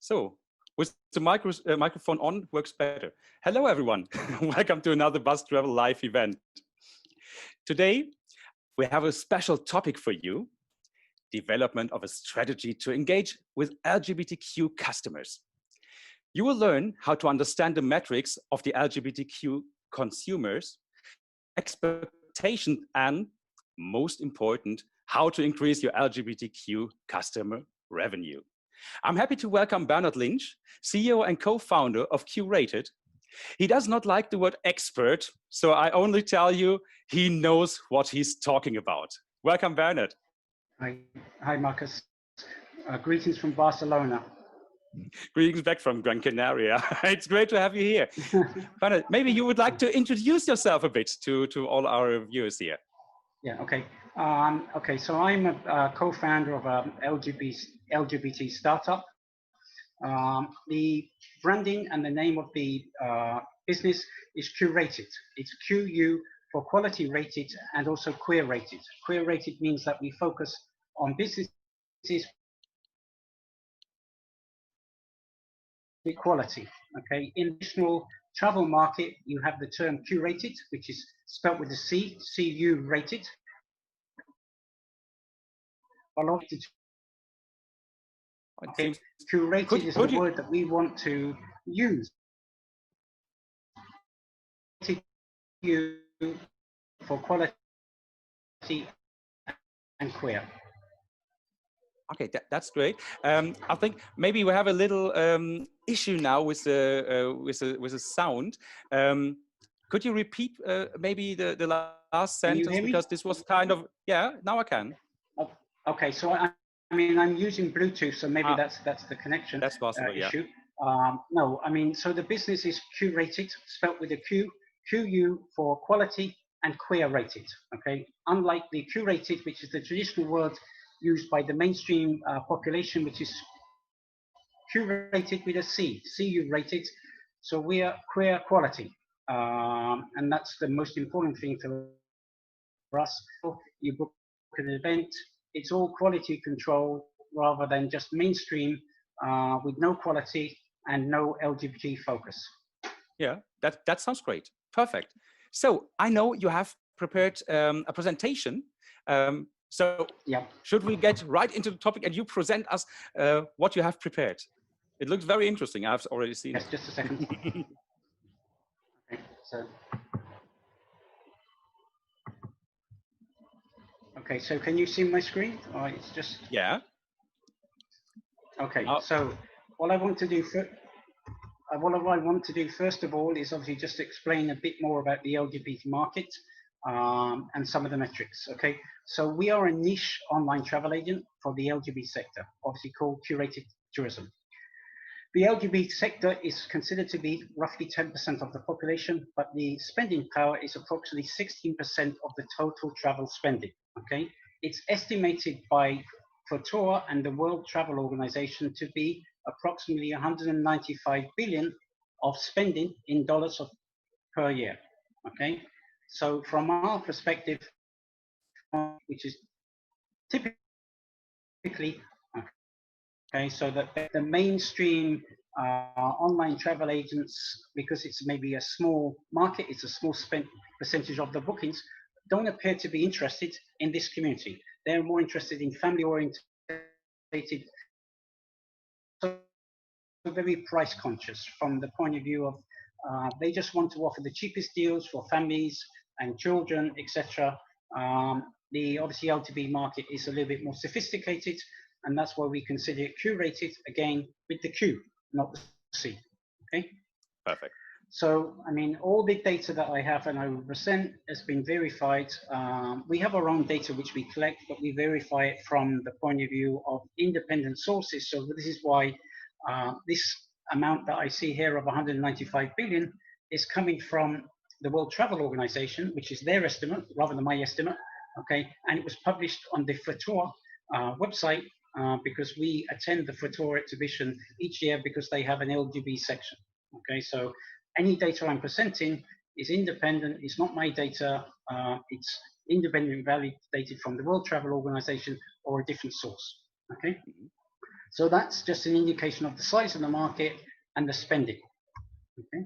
So, with the microphone on, works better. Hello, everyone. Welcome to another BUZZ.travel live event. Today, we have a special topic for you, development of a strategy to engage with LGBTQ customers. You will learn how to understand the metrics of the LGBTQ consumers, expectations, and most important, how to increase your LGBTQ customer revenue. I'm happy to welcome Bernard Lynch, CEO and co-founder of Curated. He does not like the word expert, so I only tell you he knows what he's talking about. Welcome, Bernard. Hi, Marcus. Greetings from Barcelona. Greetings back from Gran Canaria. It's great to have you here. Bernard, maybe you would like to introduce yourself a bit to all our viewers here. Yeah, okay. So I'm a co-founder of an LGBT startup. The branding and the name of the business is Curated. It's QU for quality rated and also queer rated. Queer rated means that we focus on businesses equality. Okay, in the traditional travel market, you have the term curated, which is spelled with a C, CU rated. Okay, curated is the word that we want to use. You for quality and queer. Okay, that's great. I think maybe we have a little issue now with the sound. Could you repeat maybe the last sentence, because this was kind of, yeah, now I can. Okay, so I mean I'm using Bluetooth, so maybe that's the connection. That's possible, issue. Yeah. No, I mean, so the business is Curated, spelt with a Q, QU for quality and queer rated. Okay, unlike the curated, which is the traditional word used by the mainstream population, which is curated with a C, CU rated. So we are queer quality, and that's the most important thing for us. You book an event, it's all quality control rather than just mainstream with no quality and no LGBT focus. Yeah, that sounds great. Perfect. So I know you have prepared a presentation. So yeah, should we get right into the topic and you present us what you have prepared? It looks very interesting. I've already seen it. Just a second. Okay, so can you see my screen? Or it's just... Yeah. Okay, so what I want to do first of all is obviously just explain a bit more about the LGBT market and some of the metrics. Okay, so we are a niche online travel agent for the LGBT sector, obviously called Curated Tourism. The LGBT sector is considered to be roughly 10% of the population, but the spending power is approximately 16% of the total travel spending. Okay, it's estimated by Tour and the World Travel Organization to be approximately 195 billion of spending in dollars per year. Okay, so from our perspective, which is typically okay, so that the mainstream online travel agents, because it's maybe a small market, it's a small percentage of the bookings, don't appear to be interested in this community. They're more interested in family-oriented, so very price conscious from the point of view of they just want to offer the cheapest deals for families and children, etc. The obviously LTV market is a little bit more sophisticated, and that's why we consider it curated, again, with the Q, not the C. Okay? Perfect. So, I mean, all the data that I have and I will present has been verified. We have our own data which we collect, but we verify it from the point of view of independent sources. So this is why this amount that I see here of 195 billion is coming from the World Travel Organization, which is their estimate rather than my estimate. Okay, and it was published on the Tour website because we attend the Tour exhibition each year because they have an LGBT section. Okay, so any data I'm presenting is independent. It's not my data. It's independently validated from the World Travel Organization or a different source. Okay. So that's just an indication of the size of the market and the spending. Okay.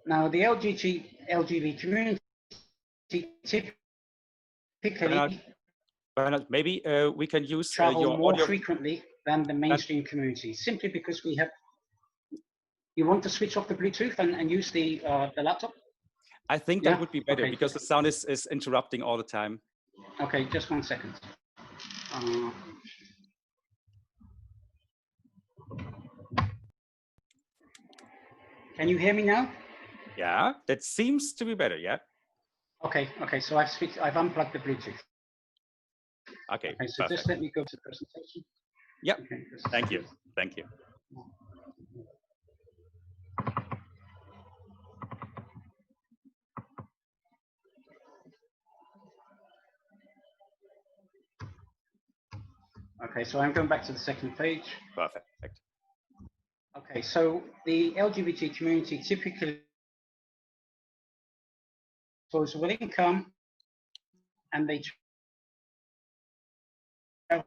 Now, the LGBT community Bernard, typically Bernard, maybe we can use travel your more audio. frequently than the mainstream community, simply because we have. You want to switch off the Bluetooth and use the laptop? I think that Yeah. would be better Okay. because the sound is interrupting all the time. Okay, just 1 second. Can you hear me now? Yeah, that seems to be better. Yeah. Okay. Okay. So I've unplugged the Bluetooth. Okay. Okay. So Perfect. just let me go to the presentation. Yep. Okay, Thank you. Thank you. Okay, so I'm going back to the second page. Perfect. Okay, so the LGBT community typically disposable income, and they travel.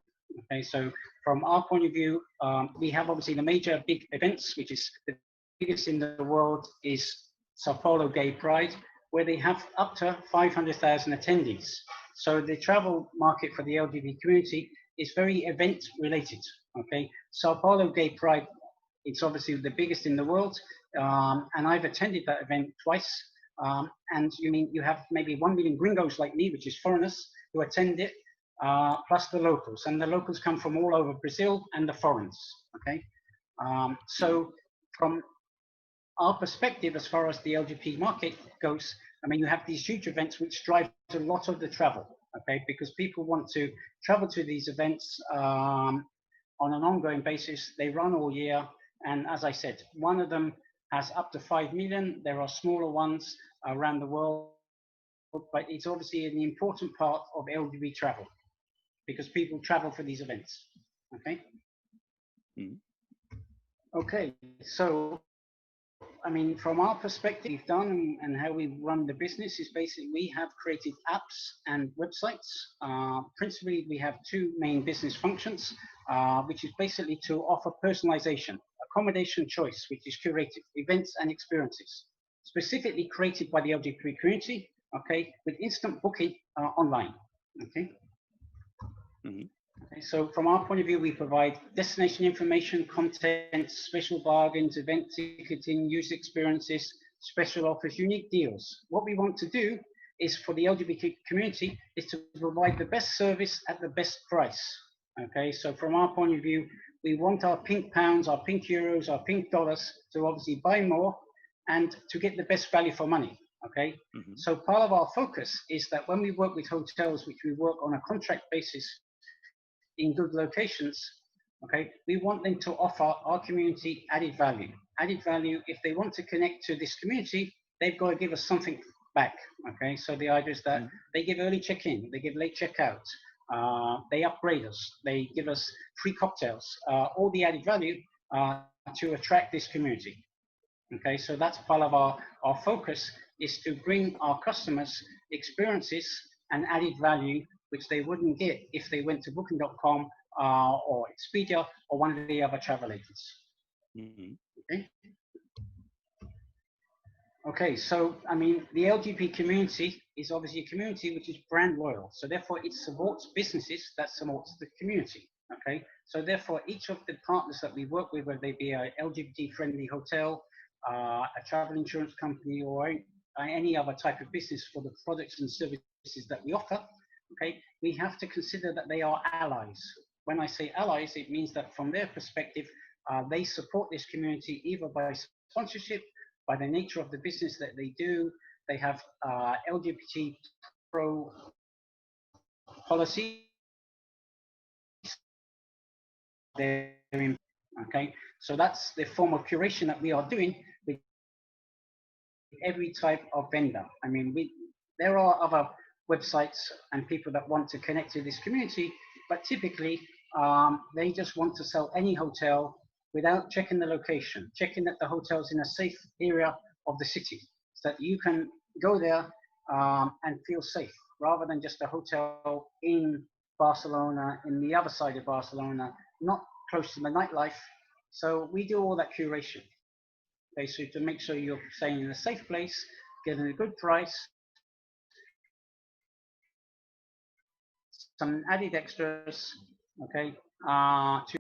Okay, so from our point of view, we have obviously the major big events, which is the biggest in the world is Sao Paulo Gay Pride, where they have up to 500,000 attendees. So the travel market for the LGBT community is very event related. Okay, Sao Paulo Gay Pride, it's obviously the biggest in the world, and I've attended that event twice. And you have maybe 1 million gringos like me, which is foreigners, who attend it, plus the locals. And the locals come from all over Brazil and the foreigners. Okay, so from our perspective, as far as the LGBT market goes, I mean, you have these huge events which drive a lot of the travel. Okay, because people want to travel to these events on an ongoing basis. They run all year. And as I said, one of them has up to 5 million. There are smaller ones around the world, but it's obviously an important part of LGBT travel because people travel for these events. Okay. Mm. Okay. So, I mean, from our perspective, we've done and how we run the business is basically we have created apps and websites. Principally, we have two main business functions, which is basically to offer personalization, accommodation choice, which is curated, events and experiences, specifically created by the LGBT community, okay, with instant booking online, okay? Mm-hmm. Okay, so from our point of view, we provide destination information, content, special bargains, event ticketing, user experiences, special offers, unique deals. What we want to do is for the LGBT community is to provide the best service at the best price. Okay, so from our point of view, we want our pink pounds, our pink euros, our pink dollars to obviously buy more and to get the best value for money. Okay, so part of our focus is that when we work with hotels, which we work on a contract basis in good locations, okay, we want them to offer our community added value. Added value, if they want to connect to this community, they've got to give us something back, okay? So the idea is that they give early check-in, they give late check-out, they upgrade us, they give us free cocktails, all the added value to attract this community. Okay, so that's part of our focus is to bring our customers experiences and added value which they wouldn't get if they went to booking.com or Expedia or one of the other travel agents. Okay. Okay, so I mean, the LGBT community is obviously a community which is brand loyal. So therefore it supports businesses that supports the community. Okay, so therefore each of the partners that we work with, whether they be a LGBT friendly hotel, a travel insurance company, or any other type of business for the products and services that we offer, okay, we have to consider that they are allies. When I say allies, it means that from their perspective, they support this community either by sponsorship, by the nature of the business that they do. They have LGBT pro policy. Okay, so that's the form of curation that we are doing with every type of vendor. I mean, there are other websites and people that want to connect to this community, but typically they just want to sell any hotel without checking the location, checking that the hotel's in a safe area of the city, so that you can go there and feel safe, rather than just a hotel in Barcelona, in the other side of Barcelona, not close to the nightlife. So we do all that curation, basically to make sure you're staying in a safe place, getting a good price, some added extras, okay, okay.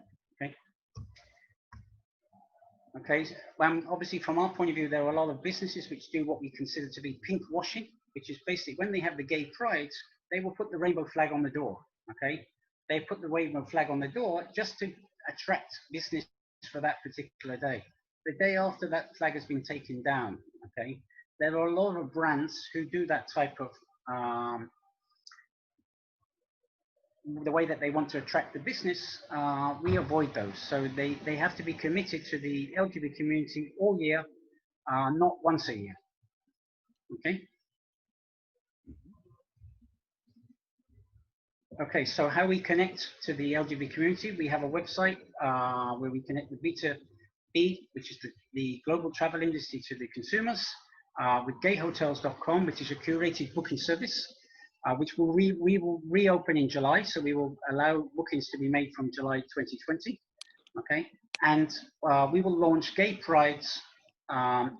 Okay, obviously from our point of view, there are a lot of businesses which do what we consider to be pink washing, which is basically when they have the gay prides, they will put the rainbow flag on the door, okay? They put the rainbow flag on the door just to attract business for that particular day. The day after that flag has been taken down, okay? There are a lot of brands who do that type of the way that they want to attract the business, we avoid those. So they have to be committed to the LGBT community all year, not once a year. Okay. Okay, so how we connect to the LGBT community, we have a website where we connect the B2B, which is the global travel industry, to the consumers, with gayhotels.com, which is a curated booking service, which we will reopen in July. So we will allow bookings to be made from July 2020. Okay, and we will launch Gay Prides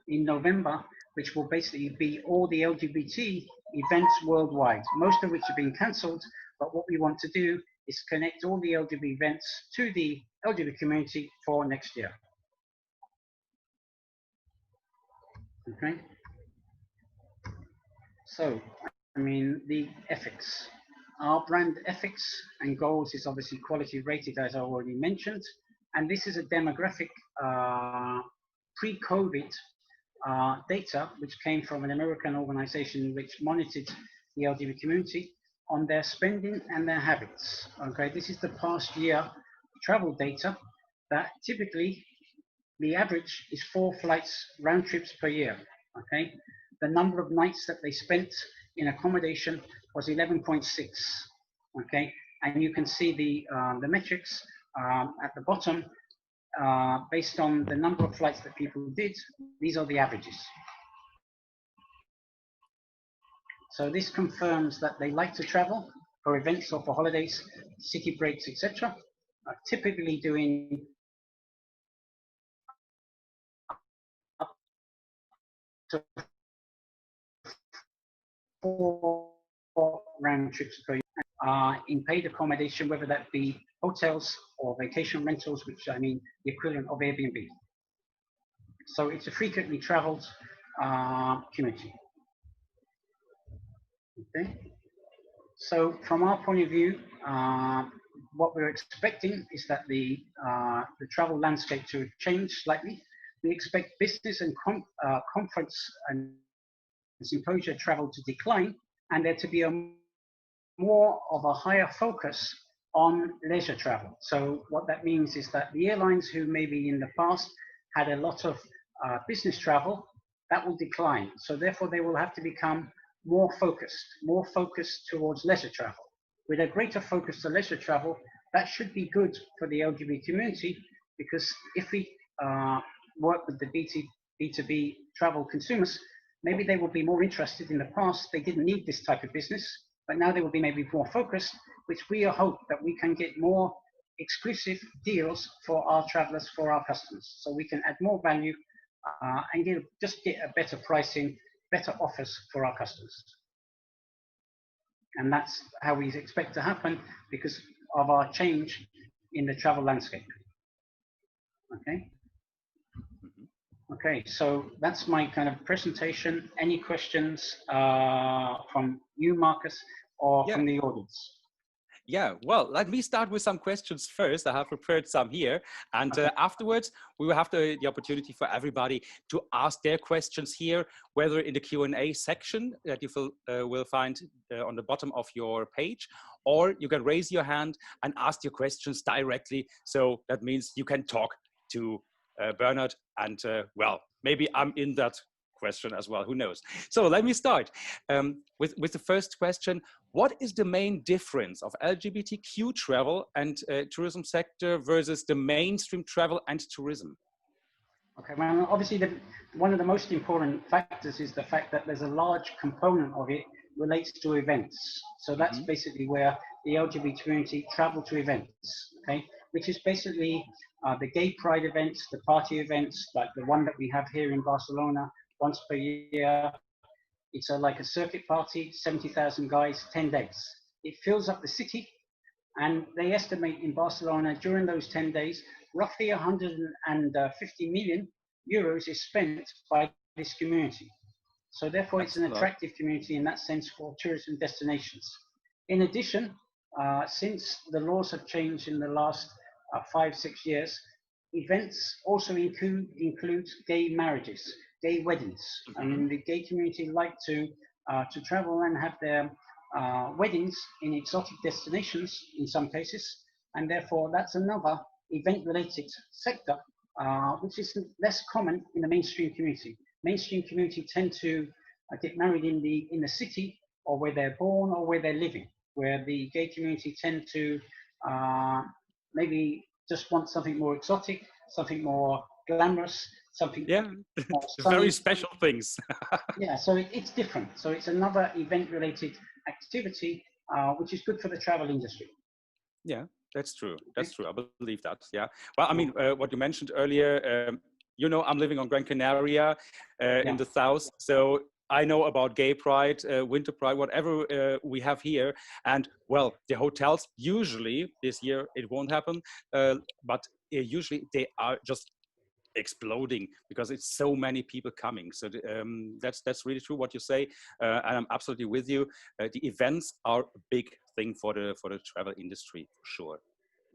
in November, which will basically be all the LGBT events worldwide, most of which have been cancelled. But what we want to do is connect all the LGBT events to the LGBT community for next year. Okay. So, I mean, the ethics. Our brand ethics and goals is obviously quality rated, as I already mentioned. And this is a demographic pre-COVID data, which came from an American organization which monitored the LGBT community on their spending and their habits. Okay, this is the past year travel data that typically the average is 4 flights round trips per year. Okay, the number of nights that they spent in accommodation was 11.6. Okay, and you can see the metrics at the bottom based on the number of flights that people did. These are the averages. So this confirms that they like to travel for events or for holidays, city breaks, etc. Typically doing up to 4 round trips per year in paid accommodation, whether that be hotels or vacation rentals, which I mean the equivalent of Airbnb. So it's a frequently traveled community. Okay. So from our point of view, what we're expecting is that the travel landscape to change slightly. We expect business and conference and symposia travel to decline, and there to be more of a higher focus on leisure travel. So what that means is that the airlines who maybe in the past had a lot of business travel, that will decline. So therefore they will have to become more focused towards leisure travel. With a greater focus to leisure travel, that should be good for the LGBT community, because if we work with the B2B travel consumers, maybe they will be more interested. In the past, they didn't need this type of business, but now they will be maybe more focused, which we hope that we can get more exclusive deals for our travelers, for our customers. So we can add more value and just get a better pricing, better offers for our customers. And that's how we expect to happen because of our change in the travel landscape. Okay. Okay, so that's my kind of presentation. Any questions from you, Marcus, or from the audience? Yeah, well, let me start with some questions first. I have prepared some here. And afterwards, we will have the opportunity for everybody to ask their questions here, whether in the Q&A section that you will find on the bottom of your page, or you can raise your hand and ask your questions directly. So that means you can talk to Bernard and, well, maybe I'm in that question as well, who knows. So let me start with the first question. What is the main difference of LGBTQ travel and tourism sector versus the mainstream travel and tourism? Okay, well, obviously one of the most important factors is the fact that there's a large component of it relates to events. So that's basically where the LGBT community travel to events, okay, which is basically the gay pride events, the party events, like the one that we have here in Barcelona once per year. It's like a circuit party, 70,000 guys, 10 days. It fills up the city, and they estimate in Barcelona during those 10 days, roughly 150 million euros is spent by this community. So therefore, it's an attractive community in that sense for tourism destinations. In addition, since the laws have changed in the last 5-6 years, events also include gay marriages, gay weddings. I mean, the gay community like to travel and have their weddings in exotic destinations in some cases, and therefore that's another event-related sector which is less common in the mainstream community. Mainstream community tend to get married in the city or where they're born or where they're living, where the gay community tend to maybe just want something more exotic, something more glamorous, something more sunny. Very special things. Yeah, so it's different. So it's another event-related activity, which is good for the travel industry. Yeah, that's true. That's true. I believe that. Yeah. Well, I mean, what you mentioned earlier, you know, I'm living on Gran Canaria in the south. So I know about gay pride, winter pride, whatever we have here. And well, the hotels usually this year, it won't happen. But usually they are just exploding because it's so many people coming. So that's really true what you say, and I'm absolutely with you. The events are a big thing for the travel industry for sure.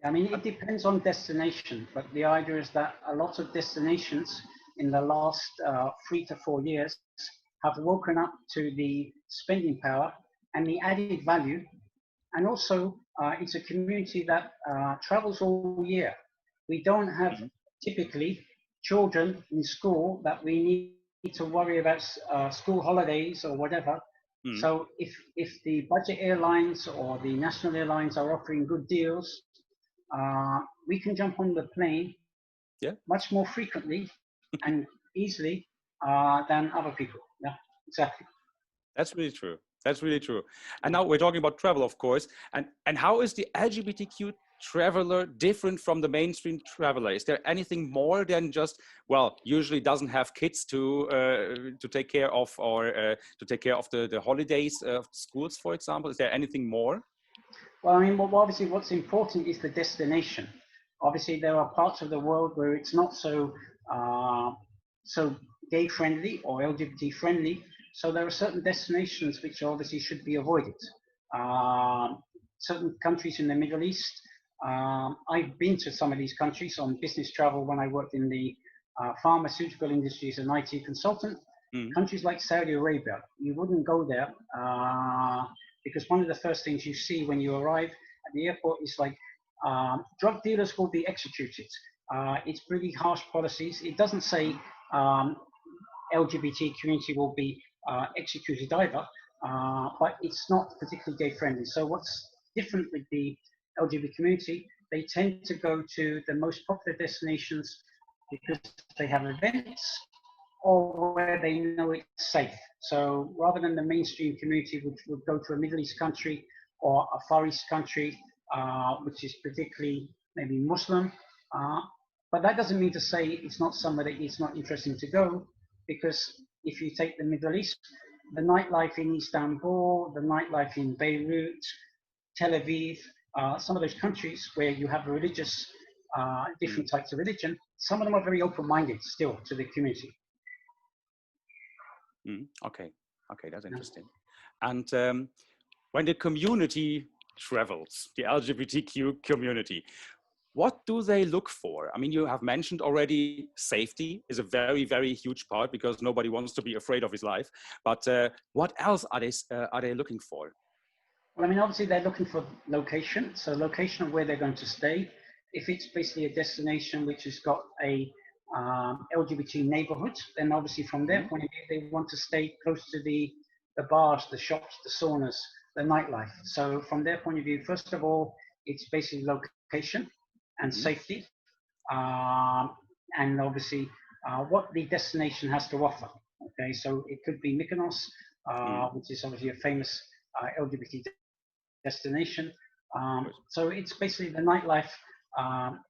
I mean, it depends on destination, but the idea is that a lot of destinations in the last 3 to 4 years have woken up to the spending power and the added value, and also it's a community that travels all year. We don't have typically children in school that we need to worry about school holidays or whatever. So if the budget airlines or the national airlines are offering good deals, we can jump on the plane much more frequently and easily than other people. Yeah, exactly. That's really true. That's really true. And now we're talking about travel, of course. And how is the LGBTQ traveler different from the mainstream traveler? Is there anything more than just, well, usually doesn't have kids to take care of, or to take care of the holidays of schools, for example? Is there anything more? Well, I mean, obviously what's important is the destination. Obviously, there are parts of the world where it's not so gay friendly or LGBT friendly. So there are certain destinations which obviously should be avoided. Certain countries in the Middle East. I've been to some of these countries on business travel when I worked in the pharmaceutical industry as an IT consultant. Countries like Saudi Arabia, you wouldn't go there because one of the first things you see when you arrive at the airport is like drug dealers will be executed. It's pretty harsh policies. It doesn't say LGBT community will be executed either, but it's not particularly gay friendly. So what's different with the LGBT community, they tend to go to the most popular destinations because they have events or where they know it's safe. So rather than the mainstream community, which would go to a Middle East country or a Far East country, which is particularly maybe Muslim, but that doesn't mean to say it's not somewhere that it's not interesting to go, because if you take the Middle East, the nightlife in Istanbul, the nightlife in Beirut, Tel Aviv, some of those countries where you have religious, different types of religion, some of them are very open-minded still to the community. Okay, that's interesting. And when the community travels, the LGBTQ community, what do they look for? I mean, you have mentioned already safety is a very, very huge part because nobody wants to be afraid of his life. But what else are they looking for? Well, I mean, obviously they're looking for location. So location of where they're going to stay. If it's basically a destination which has got a LGBT neighborhood, then obviously from their point of view, they want to stay close to the bars, the shops, the saunas, the nightlife. So from their point of view, first of all, it's basically location and safety, and obviously what the destination has to offer. Okay, so it could be Mykonos, which is obviously a famous LGBT destination. So it's basically the nightlife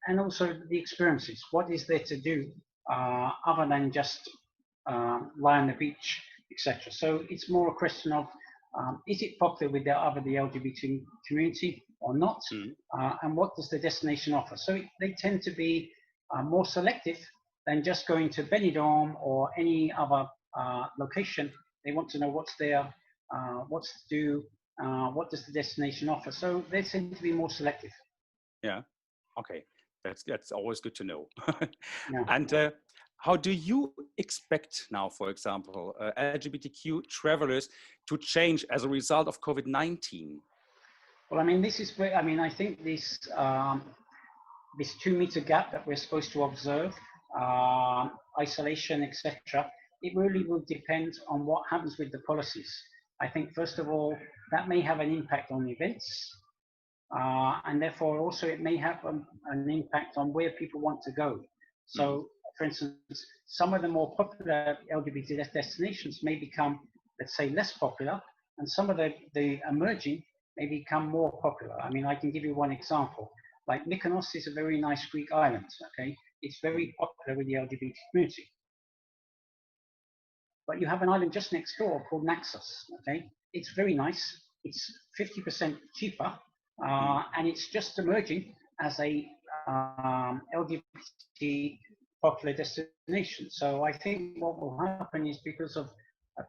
and also the experiences. What is there to do other than just lie on the beach, etc. So it's more a question of is it popular with the LGBT community or not, and what does the destination offer? So they tend to be more selective than just going to Benidorm or any other location. They want to know what's there, what's to do, what does the destination offer. So they tend to be more selective. Yeah. Okay. That's always good to know. Yeah. And how do you expect now, for example, LGBTQ travelers to change as a result of COVID-19? Well, I mean, this is where, I mean, I think this 2 meter gap that we're supposed to observe, isolation, etc., it really will depend on what happens with the policies. I think, first of all, that may have an impact on events, and therefore also it may have an impact on where people want to go. So, for instance, some of the more popular LGBT destinations may become, let's say, less popular, and some of the emerging may become more popular. I mean, I can give you one example. Like Mykonos is a very nice Greek island, okay? It's very popular with the LGBT community. But you have an island just next door called Naxos, okay? It's very nice. It's 50% cheaper, and it's just emerging as a LGBT popular destination. So I think what will happen is because of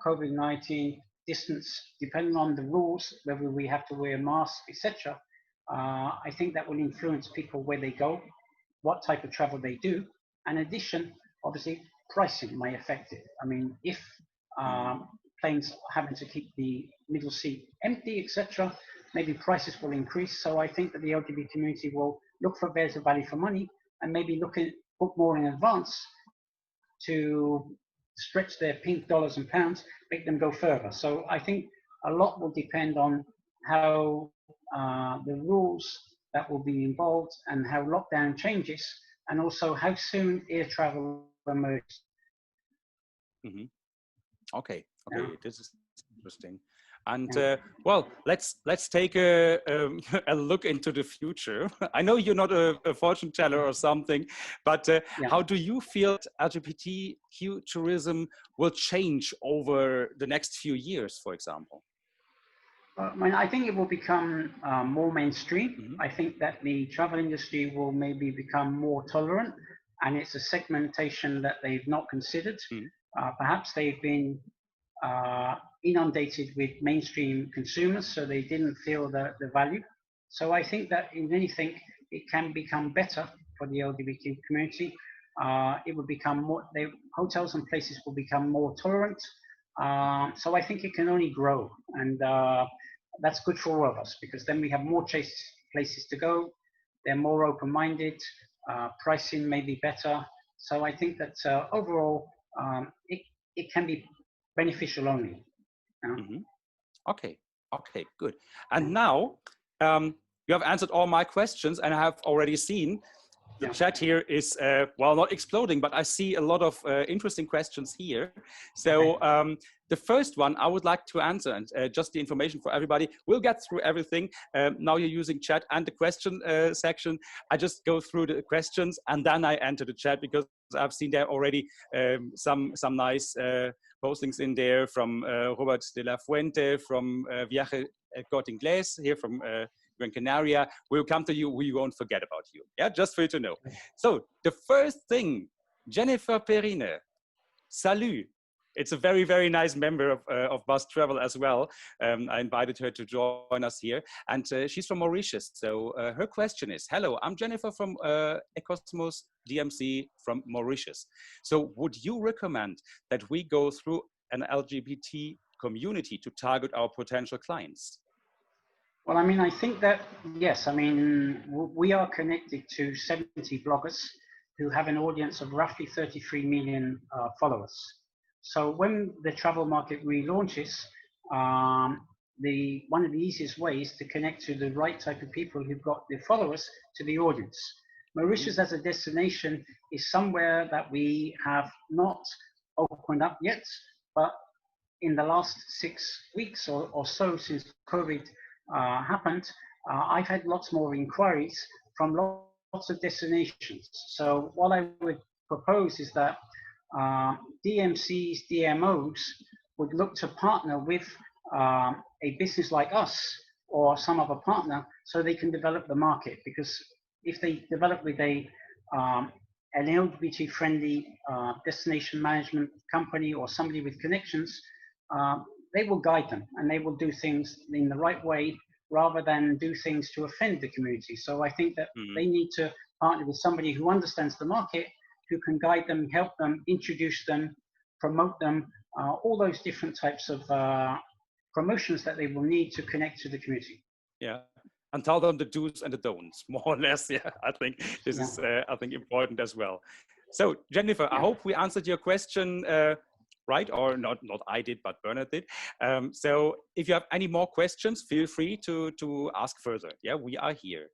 COVID-19 distance, depending on the rules, whether we have to wear masks, etc., I think that will influence people where they go, what type of travel they do. In addition, obviously, pricing may affect it. I mean, if planes having to keep the middle seat empty, etc., maybe prices will increase. So I think that the LGBT community will look for better value for money and maybe book more in advance to stretch their pink dollars and pounds, make them go further. So I think a lot will depend on how the rules that will be involved and how lockdown changes, and also how soon air travel emerges. Okay, this is interesting. And Yeah. well, let's take a look into the future. I know you're not a fortune teller or something, but how do you feel LGBTQ tourism will change over the next few years, for example? I mean, I think it will become more mainstream. I think that the travel industry will maybe become more tolerant, and it's a segmentation that they've not considered. Perhaps they've been inundated with mainstream consumers, so they didn't feel the value. So I think that in anything, it can become better for the LGBT community. It will become more, hotels and places will become more tolerant. So I think it can only grow, and that's good for all of us, because then we have more places to go. They're more open-minded. Pricing may be better. So I think that overall, it can be beneficial only. Okay, good. And now you have answered all my questions, and I have already seen the chat here is, well, not exploding, but I see a lot of interesting questions here. So the first one I would like to answer, and just the information for everybody, we'll get through everything. Now you're using chat and the question section. I just go through the questions and then I enter the chat, because I've seen there already some nice postings in there from Robert de la Fuente, from Viaje Corte Inglés, here from Gran Canaria. We'll come to you. We won't forget about you. Yeah, just for you to know. So the first thing, Jennifer Perrine, salut. It's a very, very nice member of BUZZ.travel as well. I invited her to join us here, and she's from Mauritius. So her question is, hello, I'm Jennifer from Ecosmos DMC from Mauritius. So would you recommend that we go through an LGBT community to target our potential clients? Well, I mean, I think that, yes, I mean, we are connected to 70 bloggers who have an audience of roughly 33 million followers. So when the travel market relaunches, one of the easiest ways to connect to the right type of people who've got the followers to the audience. Mauritius as a destination is somewhere that we have not opened up yet, but in the last 6 weeks or so since COVID happened, I've had lots more inquiries from lots of destinations. So what I would propose is that DMCs, DMOs would look to partner with a business like us or some other partner so they can develop the market. Because if they develop with an LGBT friendly destination management company or somebody with connections, they will guide them and they will do things in the right way rather than do things to offend the community. So I think that they need to partner with somebody who understands the market, who can guide them, help them, introduce them, promote them, all those different types of promotions that they will need to connect to the community. Yeah, and tell them the do's and the don'ts, more or less. Yeah, I think this is, I think, important as well. So, Jennifer, I hope we answered your question right, or not I did, but Bernard did. So if you have any more questions, feel free to ask further. Yeah, we are here.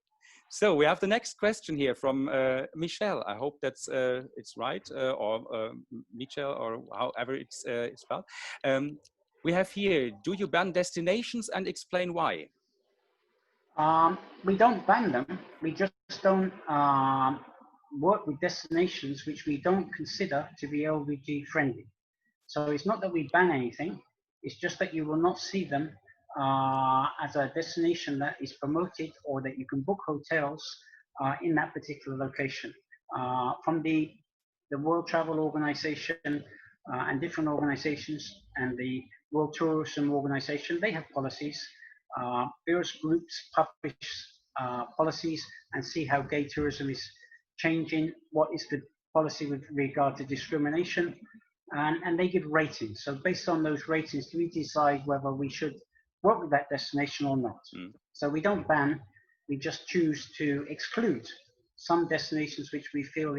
So we have the next question here from Michelle. I hope that's it's right, or Michelle, or however it's spelled. We have here, do you ban destinations and explain why? We don't ban them. We just don't work with destinations which we don't consider to be LGBT friendly. So it's not that we ban anything. It's just that you will not see them as a destination that is promoted or that you can book hotels in that particular location. From the World Travel Organization and different organizations and the World Tourism Organization, they have policies. Various groups publish policies and see how gay tourism is changing, what is the policy with regard to discrimination, and they give ratings. So based on those ratings, we decide whether we should work with that destination or not. So we don't ban, we just choose to exclude some destinations which we feel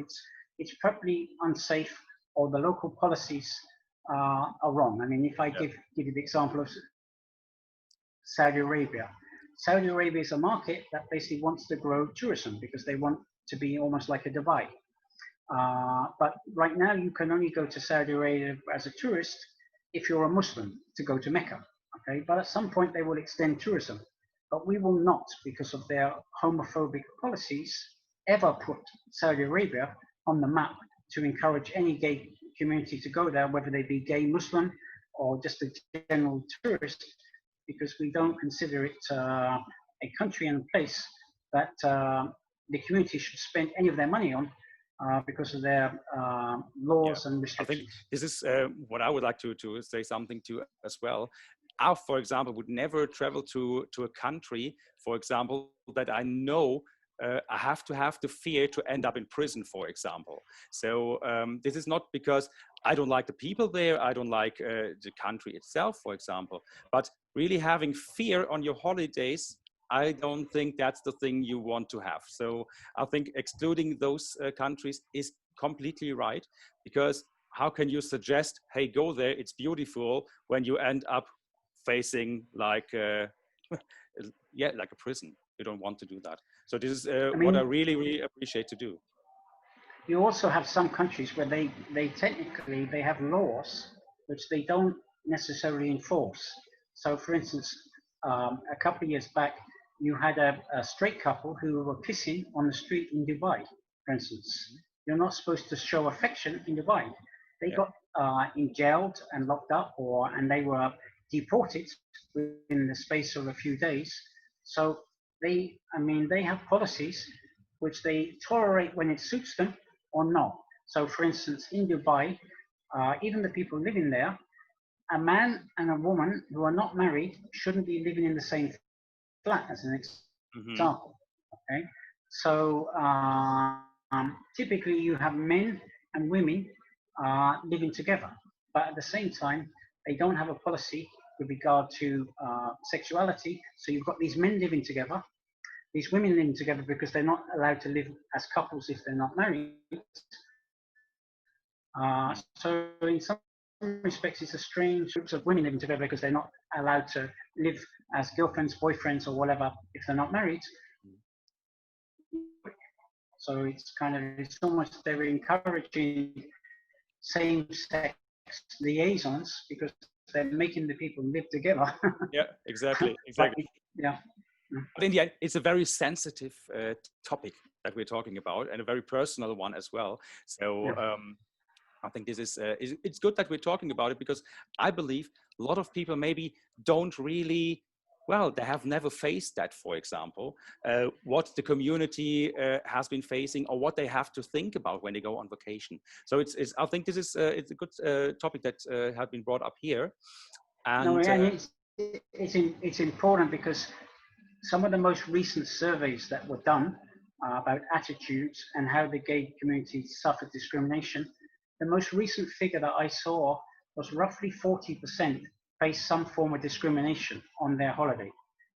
it's probably unsafe or the local policies are wrong. I mean, if I give you the example of Saudi Arabia. Saudi Arabia is a market that basically wants to grow tourism because they want to be almost like a Dubai. But right now you can only go to Saudi Arabia as a tourist if you're a Muslim to go to Mecca. Okay, but at some point they will extend tourism. But we will not, because of their homophobic policies, ever put Saudi Arabia on the map to encourage any gay community to go there, whether they be gay Muslim or just a general tourist, because we don't consider it a country and place that the community should spend any of their money on because of their laws and restrictions. I think this is what I would like to say something to as well. I, for example, would never travel to a country, for example, that I know I have to have the fear to end up in prison, for example. So this is not because I don't like the people there, I don't like the country itself, for example, but really having fear on your holidays, I don't think that's the thing you want to have. So I think excluding those countries is completely right, because how can you suggest, hey, go there, it's beautiful, when you end up facing like, yeah, like a prison. You don't want to do that. So this is what I really, really appreciate to do. You also have some countries where they technically, they have laws which they don't necessarily enforce. So for instance, a couple of years back, you had a straight couple who were kissing on the street in Dubai, for instance. You're not supposed to show affection in Dubai. They got jailed and locked up, and they were deported within the space of a few days. So they have policies which they tolerate when it suits them or not. So for instance, in Dubai, even the people living there, a man and a woman who are not married shouldn't be living in the same flat, as an example. Okay, so typically you have men and women living together, but at the same time they don't have a policy with regard to sexuality. So you've got these men living together, these women living together, because they're not allowed to live as couples if they're not married. So in some respects, it's a strange group of women living together because they're not allowed to live as girlfriends, boyfriends, or whatever if they're not married. So it's it's almost they're encouraging same-sex liaisons because they're making the people live together. Yeah, exactly. Yeah. But in the end, it's a very sensitive topic that we're talking about, and a very personal one as well. So I think this is, it's good that we're talking about it, because I believe a lot of people maybe don't really, well, they have never faced that, for example, what the community has been facing, or what they have to think about when they go on vacation. So I think this is it's a good topic that has been brought up here. And, no, and it's important, because some of the most recent surveys that were done about attitudes and how the gay community suffered discrimination, the most recent figure that I saw was roughly 40% face some form of discrimination on their holiday,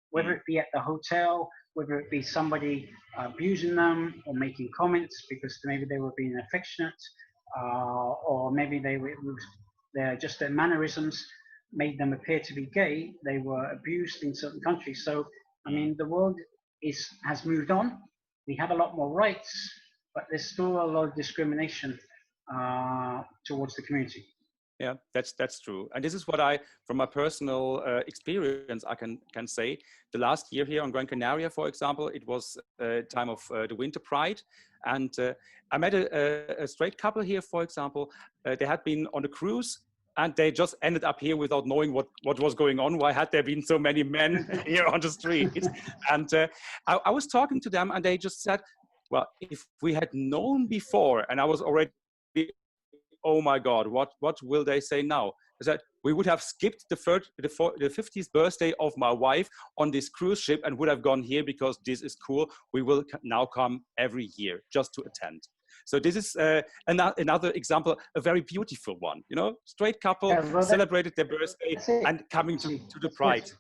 whether it be at the hotel, whether it be somebody abusing them or making comments because maybe they were being affectionate, or maybe just their mannerisms made them appear to be gay. They were abused in certain countries. So, I mean, the world has moved on. We have a lot more rights, but there's still a lot of discrimination towards the community. Yeah, that's true. And this is what I, from my personal experience, I can say. The last year here on Gran Canaria, for example, it was time of the Winter Pride. And I met a straight couple here, for example. They had been on a cruise, and they just ended up here without knowing what was going on. Why had there been so many men here on the street? And I was talking to them, and they just said, well, if we had known before, and I was already, oh my God, what will they say now? Is that we would have skipped the 50th birthday of my wife on this cruise ship and would have gone here because this is cool. We will now come every year just to attend. So this is another example, a very beautiful one. You know, straight couple celebrated their birthday and coming to the Pride.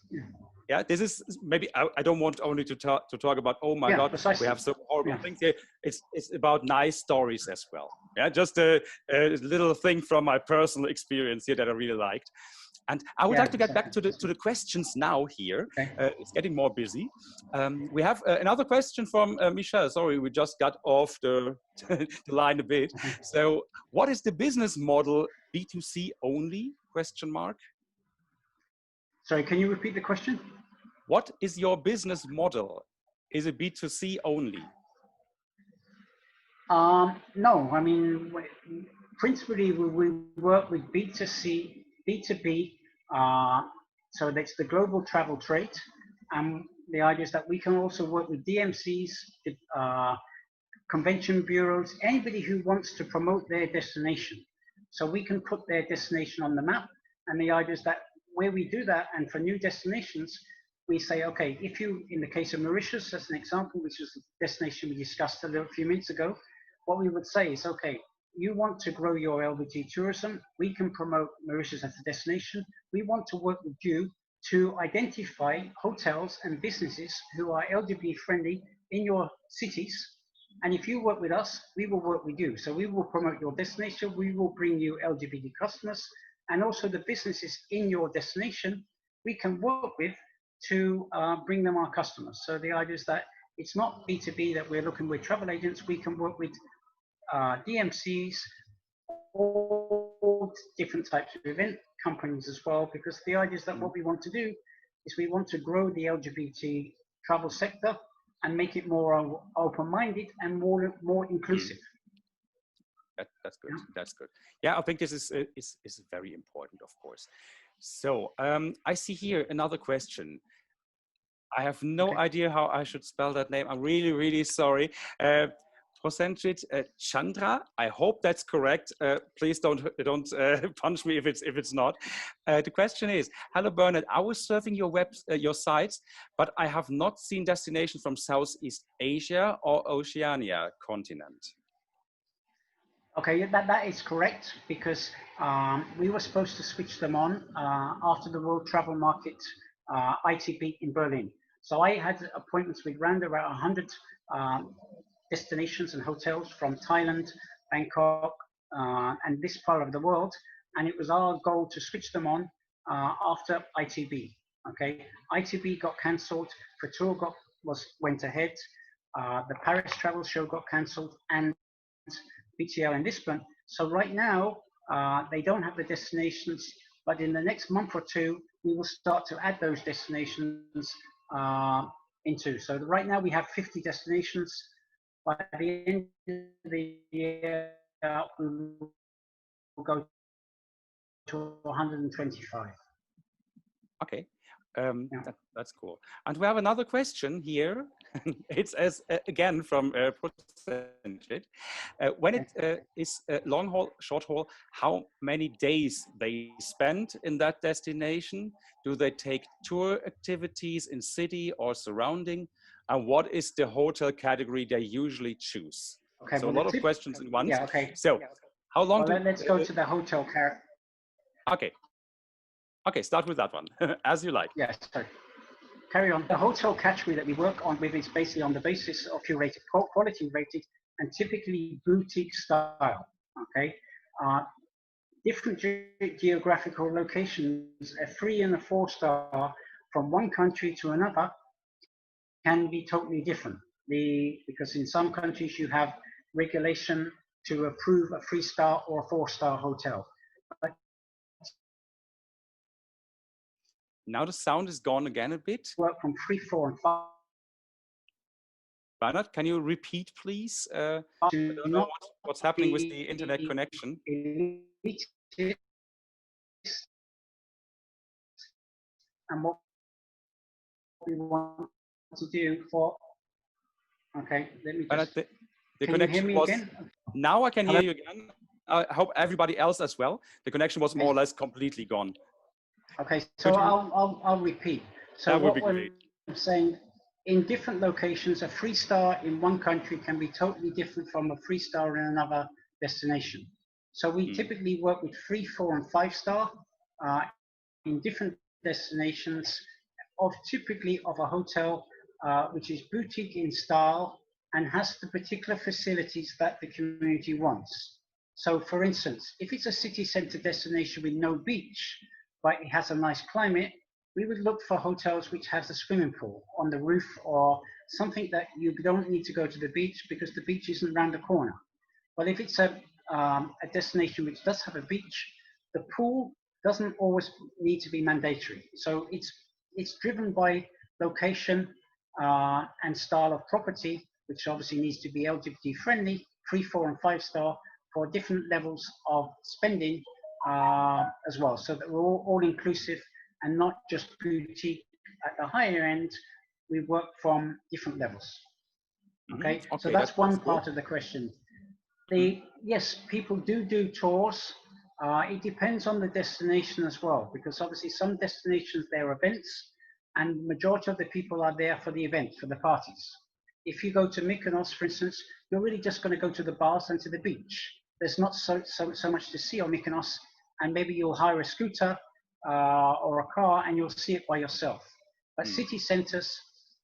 Yeah, this is maybe, I don't want only to talk about, oh my God, precisely. We have so horrible things here. It's about nice stories as well. Yeah, just a little thing from my personal experience here that I really liked. And I would like to get back to the questions now here. Okay. It's getting more busy. We have another question from Michelle. Sorry, we just got off the line a bit. So what is the business model? B2C only, question mark? Sorry, can you repeat the question? What is your business model? Is it B2C only? No, I mean, principally we work with B2C, B2B, so that's the global travel trade. And the idea is that we can also work with DMCs, convention bureaus, anybody who wants to promote their destination. So we can put their destination on the map. And the idea is that where we do that, and for new destinations, we say, okay, if you, in the case of Mauritius, as an example, which is the destination we discussed a few minutes ago, what we would say is, okay, you want to grow your LGBT tourism, we can promote Mauritius as a destination. We want to work with you to identify hotels and businesses who are LGBT friendly in your cities. And if you work with us, we will work with you. So we will promote your destination, we will bring you LGBT customers, and also the businesses in your destination, we can work with to bring them our customers. So the idea is that it's not B2B that we're looking with travel agents. We can work with DMCs, all different types of event companies as well, because the idea is that what we want to do is we want to grow the LGBT travel sector and make it more open-minded and more inclusive. That's good. Yeah. That's good. Yeah, I think this is very important, of course. So I see here another question. I have no idea how I should spell that name. I'm really, really sorry. Prosenjit Chandra. I hope that's correct. Please don't punch me if it's not. The question is, hello Bernard. I was surfing your sites, but I have not seen destinations from Southeast Asia or Oceania continent. Okay, that is correct, because we were supposed to switch them on after the World Travel Market ITB in Berlin. So I had appointments with around about 100 destinations and hotels from Thailand, Bangkok, and this part of the world. And it was our goal to switch them on after ITB. Okay, ITB got cancelled, Couture went ahead, the Paris Travel Show got cancelled, and BTL in Lisbon. So right now, they don't have the destinations, but in the next month or two, we will start to add those destinations into. So right now we have 50 destinations. By the end of the year, we will go to 125. Okay, Yeah. that's cool. And we have another question here. It's again from Portugal. When it is long haul, short haul, how many days they spend in that destination? Do they take tour activities in city or surrounding? And what is the hotel category they usually choose? Okay. So Well, a lot of questions in one. yeah. Okay. So how long Well, do? let's go to the hotel care. Okay. Okay, start with that one, as you like. Yes. So carry on. The hotel category that we work on with is basically on the basis of curated, quality rated, and typically boutique style. Okay. Different geographical locations, a 3 and a 4 star from one country to another can be totally different. Because in some countries you have regulation to approve a 3 star or a 4 star hotel. But Now the sound is gone again a bit. work from 3, 4, and 5. Bernard, can you repeat, please? I don't know what's happening with the internet connection. And what we want to do for, okay, let me just, the can you hear connection me was, again? now I can hear you again. I hope everybody else as well. The connection was more or less completely gone. Okay, so I'll repeat. So that would what be great. I'm saying, in different locations, a 3 star in one country can be totally different from a 3 star in another destination. So we typically work with 3, 4, and 5 star in different destinations, typically of a hotel which is boutique in style and has the particular facilities that the community wants. So for instance, if it's a city center destination with no beach, but it has a nice climate, we would look for hotels which has a swimming pool on the roof or something that you don't need to go to the beach because the beach isn't around the corner. But if it's a destination which does have a beach, the pool doesn't always need to be mandatory. So it's driven by location and style of property, which obviously needs to be LGBT friendly, 3, 4, and 5 star for different levels of spending as well. So that we're all inclusive and not just boutique at the higher end. We work from different levels. Okay, so that's one part of the question. Yes, people do tours. It depends on the destination as well, because obviously some destinations, they're events, and majority of the people are there for the event, for the parties. If you go to Mykonos, for instance, you're really just going to go to the bars and to the beach. There's not so much to see on Mykonos, and maybe you'll hire a scooter or a car and you'll see it by yourself. But city centers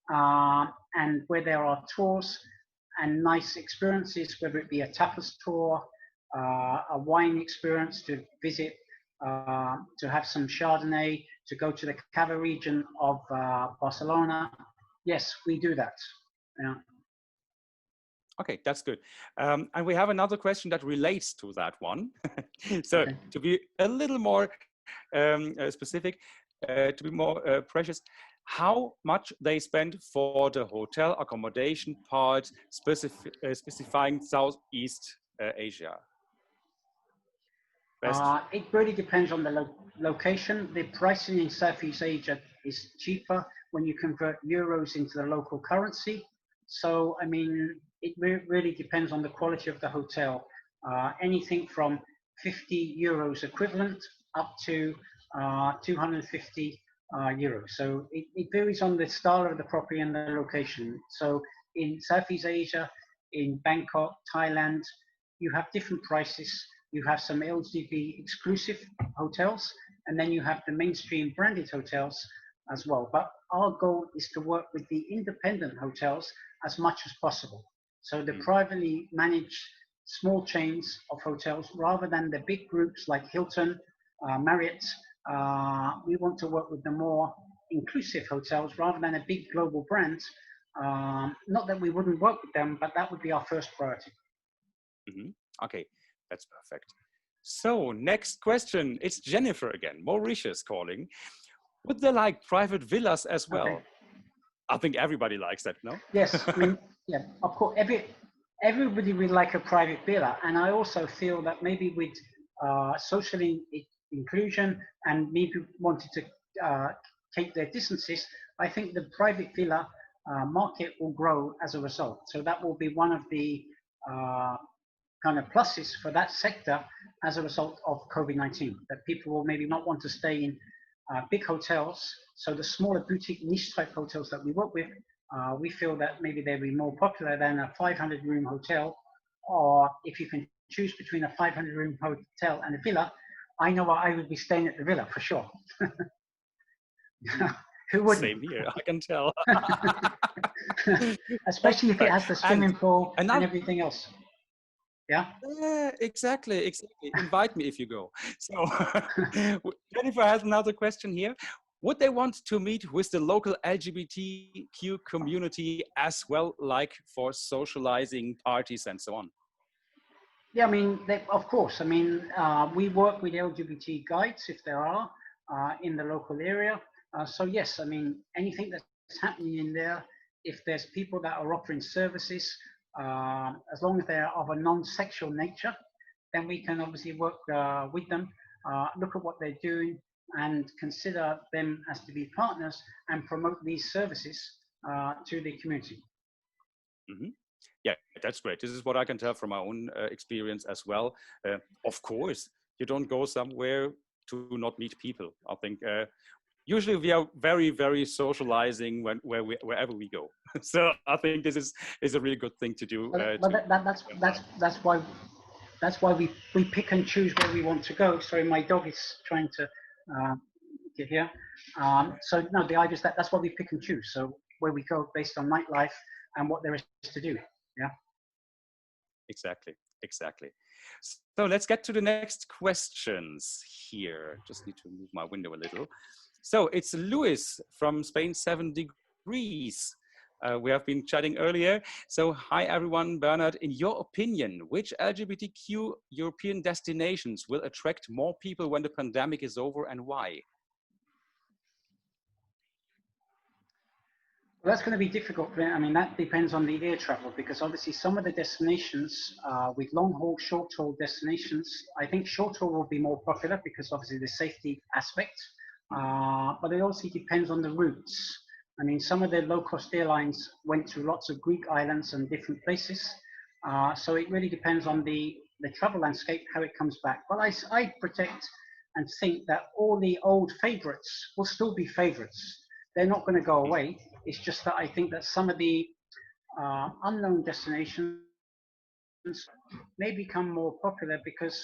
and where there are tours and nice experiences, whether it be a tapas tour, a wine experience to visit, to have some Chardonnay, to go to the Cava region of Barcelona. Yes, we do that. Yeah. Okay, that's good. And we have another question that relates to that one. So to be a little more specific, to be more precious, how much they spend for the hotel accommodation part, specifying Southeast Asia? It really depends on the location. The pricing in Southeast Asia is cheaper when you convert euros into the local currency. So, I mean, it really depends on the quality of the hotel. Anything from 50 euros equivalent up to 250 euros. So it varies on the style of the property and the location. So in Southeast Asia, in Bangkok, Thailand, you have different prices. You have some LGBT exclusive hotels, and then you have the mainstream branded hotels as well. But our goal is to work with the independent hotels as much as possible. So the privately managed small chains of hotels, rather than the big groups like Hilton, Marriott, we want to work with the more inclusive hotels rather than a big global brand. Not that we wouldn't work with them, but that would be our first priority. Okay, that's perfect. So next question, it's Jennifer again. Mauritius calling. Would they like private villas as well? Okay. I think everybody likes that, no? Yes, I mean, yeah, of course, everybody would like a private villa, and I also feel that maybe with social inclusion and maybe wanting to keep their distances, I think the private villa market will grow as a result. So that will be one of the kind of pluses for that sector as a result of COVID-19, that people will maybe not want to stay in big hotels. So the smaller boutique niche type hotels that we work with, we feel that maybe they'll be more popular than a 500 room hotel. Or if you can choose between a 500 room hotel and a villa, I know I would be staying at the villa for sure. Who wouldn't? Same here, I can tell. Especially if it has the swimming pool and everything else. Yeah. Yeah, exactly. Invite me if you go. So Jennifer has another question here. Would they want to meet with the local LGBTQ community as well, like for socializing, parties, and so on? Yeah, I mean, of course. I mean, we work with LGBT guides if there are in the local area. So yes, I mean, anything that's happening in there, if there's people that are offering services, as long as they're of a non-sexual nature, then we can obviously work with them, look at what they're doing, and consider them as to be partners and promote these services to the community. Mm-hmm. Yeah, that's great. This is what I can tell from my own experience as well. Of course, you don't go somewhere to not meet people. I think usually we are very, very socializing wherever we go. So I think this is a really good thing to do. That's why we pick and choose where we want to go. Sorry, my dog is trying to get here. So no, the idea is that's why we pick and choose. So where we go based on nightlife and what there is to do. Yeah. Exactly. So let's get to the next questions here. Just need to move my window a little. So it's Luis from Spain, 7 degrees. We have been chatting earlier. So hi everyone, Bernard, in your opinion, which LGBTQ European destinations will attract more people when the pandemic is over and why? Well, that's going to be difficult. I mean, that depends on the air travel because obviously some of the destinations with long haul, short haul destinations, I think short haul will be more popular because obviously the safety aspect, but it also depends on the routes. I mean, some of the low cost airlines went to lots of Greek islands and different places. So it really depends on the travel landscape, how it comes back. But I protect and think that all the old favorites will still be favorites. They're not going to go away. It's just that I think that some of the unknown destinations may become more popular because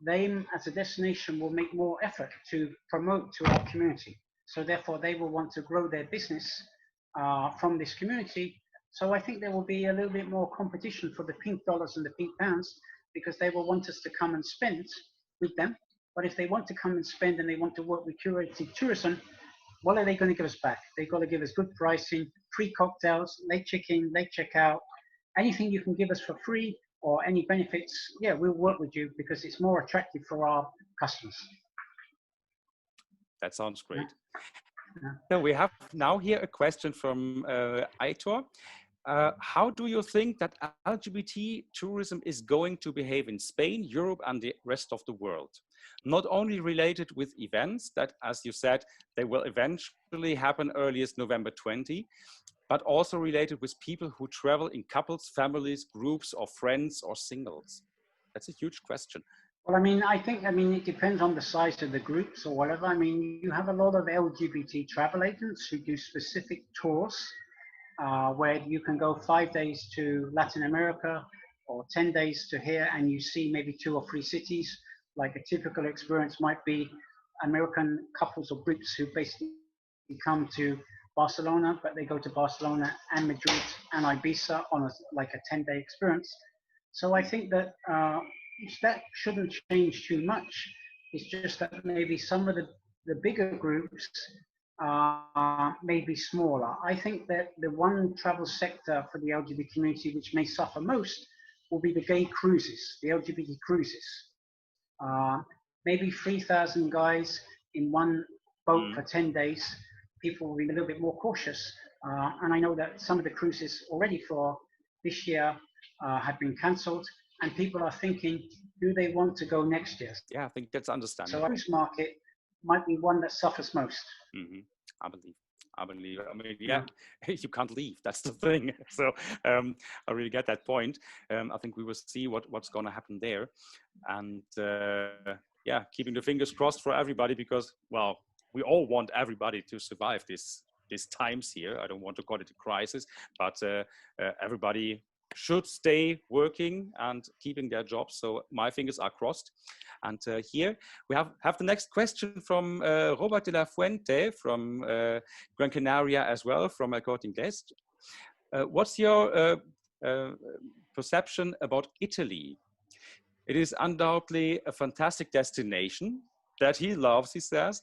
they, as a destination, will make more effort to promote to our community. So therefore, they will want to grow their business from this community. So I think there will be a little bit more competition for the pink dollars and the pink pounds because they will want us to come and spend with them. But if they want to come and spend and they want to work with curated tourism, what are they going to give us back? They've got to give us good pricing, free cocktails, late check-in, late check-out, anything you can give us for free or any benefits. Yeah, we'll work with you because it's more attractive for our customers. That sounds great. Yeah. So we have now here a question from Aitor. How do you think that LGBT tourism is going to behave in Spain, Europe, and the rest of the world? Not only related with events that, as you said, they will eventually happen earliest November 20, but also related with people who travel in couples, families, groups, or friends, or singles. That's a huge question. Well, I mean, it depends on the size of the groups or whatever. I mean, you have a lot of LGBT travel agents who do specific tours where you can go 5 days to Latin America or 10 days to here and you see maybe 2 or 3 cities. Like a typical experience might be American couples or groups who basically come to Barcelona, but they go to Barcelona and Madrid and Ibiza on like a 10-day experience. So I think that that shouldn't change too much. It's just that maybe some of the bigger groups may be smaller. I think that the one travel sector for the LGBT community which may suffer most will be the gay cruises, the LGBT cruises. Maybe 3,000 guys in one boat for 10 days. People will be a little bit more cautious. And I know that some of the cruises already for this year have been cancelled, and people are thinking, do they want to go next year? Yeah, I think that's So understandable. our cruise market might be one that suffers most. Hmm. I believe. I believe. I mean, yeah, Yeah. you can't leave. That's the thing. So I really get that point. I think we will see what's going to happen there, and yeah, keeping the fingers crossed for everybody because, well, we all want everybody to survive these times here. I don't want to call it a crisis, but everybody should stay working and keeping their jobs. So my fingers are crossed. And here we have the next question from Robert de la Fuente from Gran Canaria as well, from El Corte Inglés. What's your perception about Italy? It is undoubtedly a fantastic destination that he loves, he says,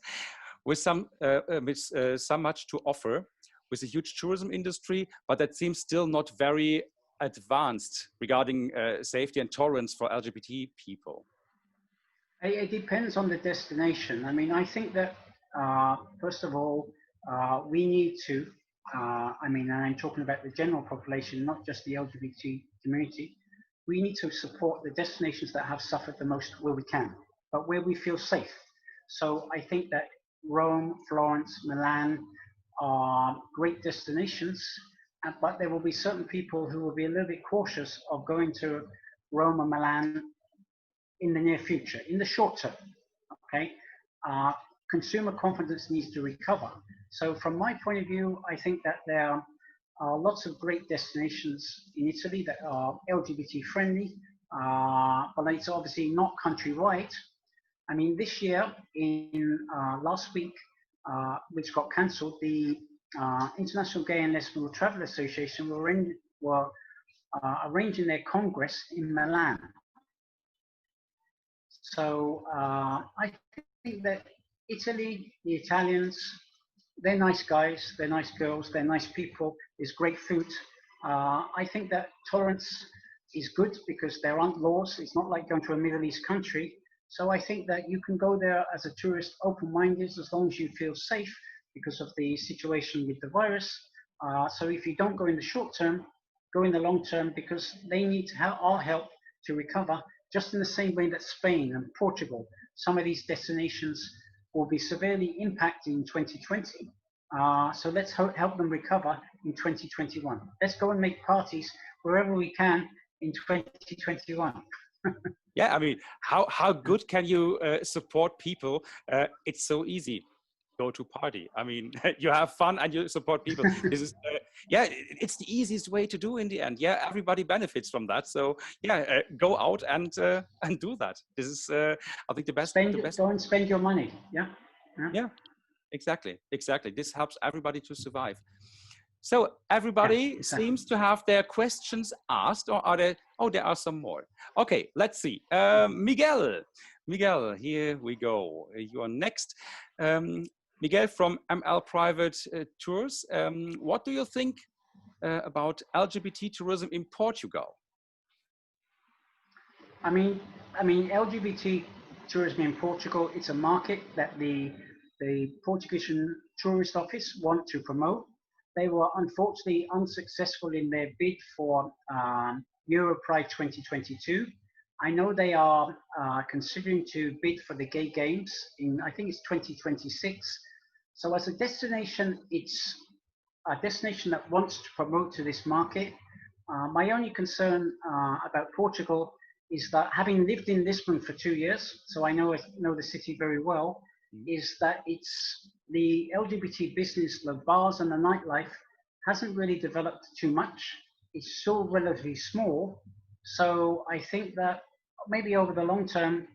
with so much to offer, with a huge tourism industry, but that seems still not very advanced regarding safety and tolerance for LGBT people. It depends on the destination. I mean, I think that first of all, we need to. I mean, and I'm talking about the general population, not just the LGBT community. We need to support the destinations that have suffered the most where we can, but where we feel safe. So I think that Rome, Florence, Milan are great destinations, but there will be certain people who will be a little bit cautious of going to Rome or Milan in the near future, in the short term. Okay, consumer confidence needs to recover. So, from my point of view, I think that there are lots of great destinations in Italy that are LGBT friendly, but it's obviously not countrywide. I mean, this year, in last week, which got cancelled, the International Gay and Lesbian Travel Association were arranging their congress in Milan. So I think that Italy, the Italians, they're nice guys, they're nice girls, they're nice people. There's great food. I think that tolerance is good because there aren't laws. It's not like going to a Middle East country. So I think that you can go there as a tourist, open-minded, as long as you feel safe because of the situation with the virus. So if you don't go in the short term, go in the long term because they need our help to recover, just in the same way that Spain and Portugal, some of these destinations will be severely impacted in 2020. So let's help them recover in 2021. Let's go and make parties wherever we can in 2021. Yeah, I mean, how good can you support people? It's so easy. Go to party. I mean, you have fun and you support people. This is, yeah, it's the easiest way to do in the end. Yeah, everybody benefits from that. So yeah, go out and do that. This is, I think, the best. Go and spend your money. Yeah. Yeah, exactly. This helps everybody to survive. So everybody seems to have their questions asked, or are there? Oh, there are some more. Okay, let's see. Miguel, here we go. You are next. Miguel from ML Private Tours. What do you think about LGBT tourism in Portugal? I mean, LGBT tourism in Portugal. It's a market that the Portuguese Tourist Office want to promote. They were unfortunately unsuccessful in their bid for Europride 2022. I know they are considering to bid for the Gay Games in, I think it's 2026. So as a destination, it's a destination that wants to promote to this market. My only concern about Portugal is that, having lived in Lisbon for 2 years, so I know the city very well, is that it's the LGBT business, the bars and the nightlife hasn't really developed too much. It's still relatively small. So I think that maybe over the long term,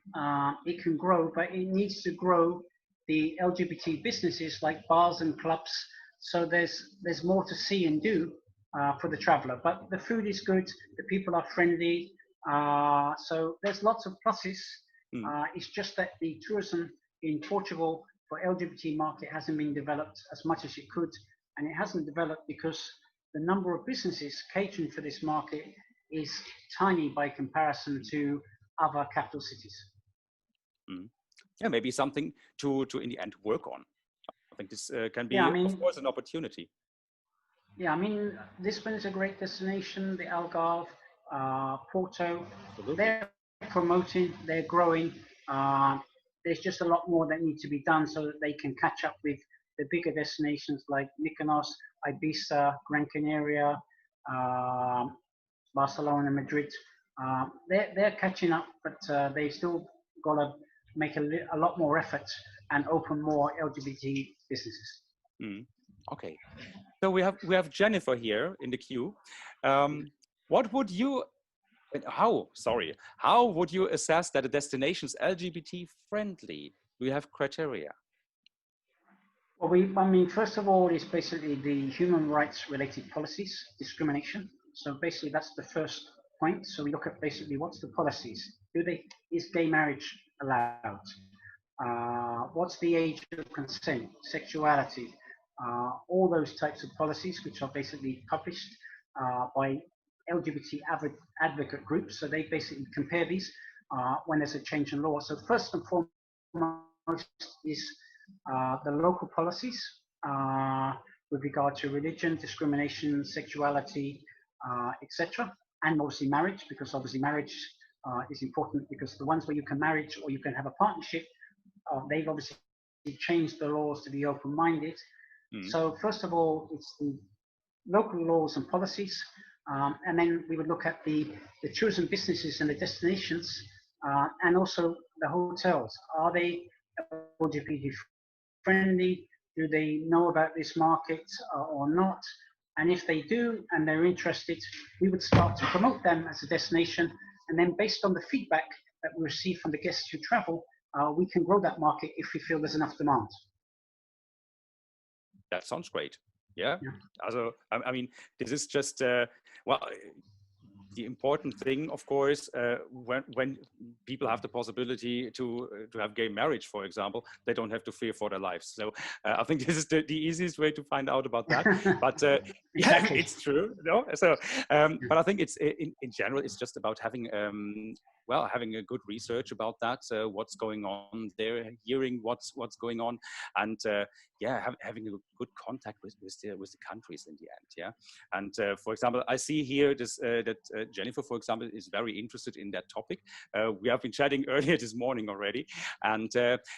it can grow, but it needs to grow the LGBT businesses like bars and clubs. So there's more to see and do for the traveler. But the food is good, the people are friendly. So there's lots of pluses. It's just that the tourism in Portugal for LGBT market hasn't been developed as much as it could, and it hasn't developed because the number of businesses catering for this market is tiny by comparison to other capital cities. Yeah, maybe something to in the end work on. I think this can be, of course, an opportunity. Yeah, I mean, Lisbon is a great destination. The Algarve, Porto, Absolutely. they're promoting, they're growing. Uh, there's just a lot more that need to be done so that they can catch up with the bigger destinations like Mykonos, Ibiza, Gran Canaria, um Barcelona, Madrid. They're catching up, but they still got to make a lot more effort and open more LGBT businesses. Mm. Okay. So we have Jennifer here in the queue. What would you how would you assess that a destination is LGBT friendly? Do you have criteria? Well, I mean, first of all, it's basically the human rights related policies, discrimination. So basically, that's the first point. So we look at basically what's the policies. Is gay marriage allowed? What's the age of consent, sexuality, all those types of policies, which are basically published by LGBT advocate groups. So they basically compare these when there's a change in law. So first and foremost is the local policies uh, with regard to religion, discrimination, sexuality, etc. And obviously marriage, because obviously marriage is important because the ones where you can marry or you can have a partnership, they've obviously changed the laws to be open-minded. Mm. So first of all, it's the local laws and policies, and then we would look at the tourism businesses and the destinations, and also the hotels. Are they LGBT friendly? Do they know about this market or not? And if they do and they're interested, we would start to promote them as a destination. And then based on the feedback that we receive from the guests who travel, we can grow that market if we feel there's enough demand. That sounds great. Yeah. Yeah. Also, I mean, this is just well, the important thing, of course, when people have the possibility to have gay marriage, for example, they don't have to fear for their lives. So I think this is the easiest way to find out about that. But Exactly. yeah, it's true. No, so but I think it's in general, it's just about having well, having a good research about that, what's going on there, hearing what's going on, and yeah, having a good contact with the countries in the end. Yeah. And for example, I see here this, that Jennifer, for example, is very interested in that topic. We have been chatting earlier this morning already, and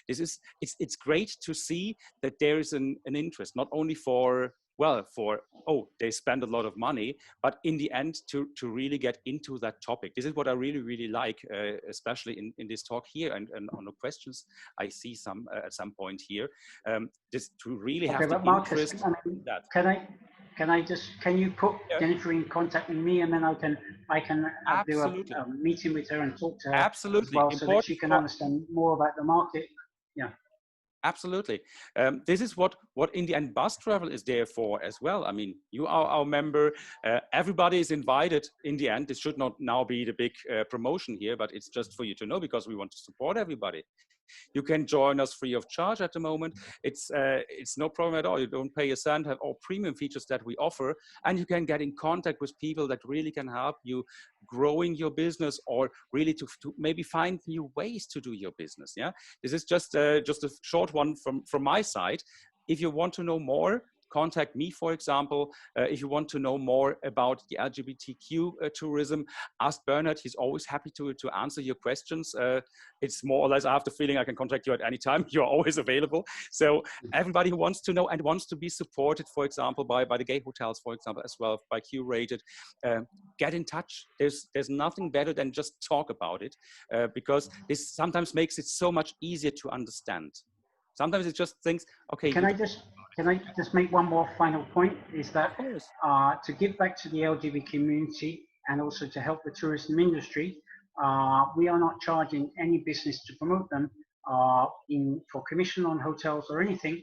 it's great to see that there is an interest not only for, well, for, oh, they spend a lot of money, but in the end to really get into that topic. This is what I really like, especially in this talk here, and on the questions I see some at some point here, this to really Okay, have the but Marcus, interest in that. can you put Yeah, Jennifer in contact with me, and then I can do absolutely. a meeting with her and talk to her as Absolutely well, so that important she can for, understand more about the market. Yeah. absolutely. This is what in the end BUZZ.travel is there for as well. I mean, you are our member. Everybody is invited in the end. This should not now be the big promotion here, but it's just for you to know, because we want to support everybody. You can join us free of charge at the moment. It's no problem at all. You don't pay a cent, have all premium features that we offer, and you can get in contact with people that really can help you growing your business, or really to maybe find new ways to do your business. Yeah, this is just a short one from my side. If you want to know more, contact me, for example. If you want to know more about the LGBTQ tourism, ask Bernard. He's always happy to answer your questions. It's more or less, I have the feeling I can contact you at any time. You're always available. So everybody who wants to know and wants to be supported, for example, by the gay hotels, for example, as well, by Curated, get in touch. There's nothing better than just talk about it, because this sometimes makes it so much easier to understand. Sometimes it just thinks, okay, Can you I don't, just make one more final point? Is that of course. to give back to the LGBT community and also to help the tourism industry, we are not charging any business to promote them for commission on hotels or anything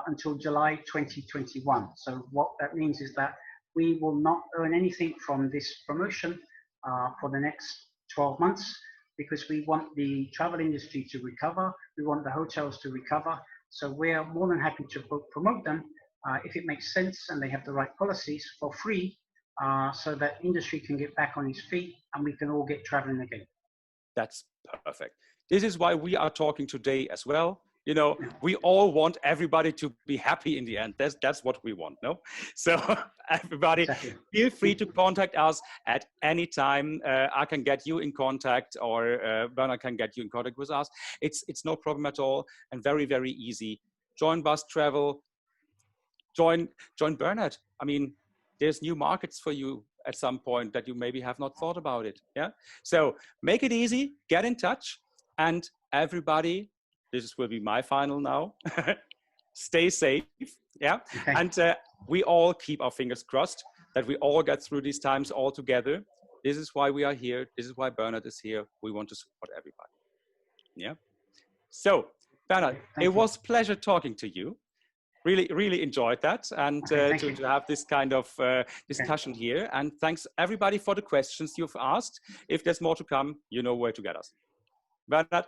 until July 2021. So what that means is that we will not earn anything from this promotion for the next 12 months, because we want the travel industry to recover. We want the hotels to recover. So we're more than happy to promote them if it makes sense and they have the right policies for free, so that industry can get back on its feet and we can all get traveling again. That's perfect. This is why we are talking today as well. you know, we all want everybody to be happy in the end. That's what we want, no? So everybody, Exactly. feel free to contact us at any time. I can get you in contact, or Bernard can get you in contact with us. It's no problem at all, and very, very easy. Join BUZZ.travel, join Bernard. I mean, there's new markets for you at some point that you maybe have not thought about it. Yeah. So make it easy, get in touch, and everybody, this will be my final now. Stay safe. Yeah. Okay. And we all keep our fingers crossed that we all get through these times all together. This is why we are here. This is why Bernard is here. We want to support everybody. Yeah. So Bernard, Okay, it was a pleasure talking to you. Really enjoyed that, and okay, to have this kind of discussion here. And thanks everybody for the questions you've asked. If there's more to come, you know where to get us. Bernard,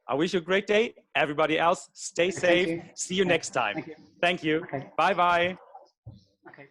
I wish you a great day. Everybody else, stay safe. See you next time. Thank you. Thank you. Okay. Bye-bye. Okay.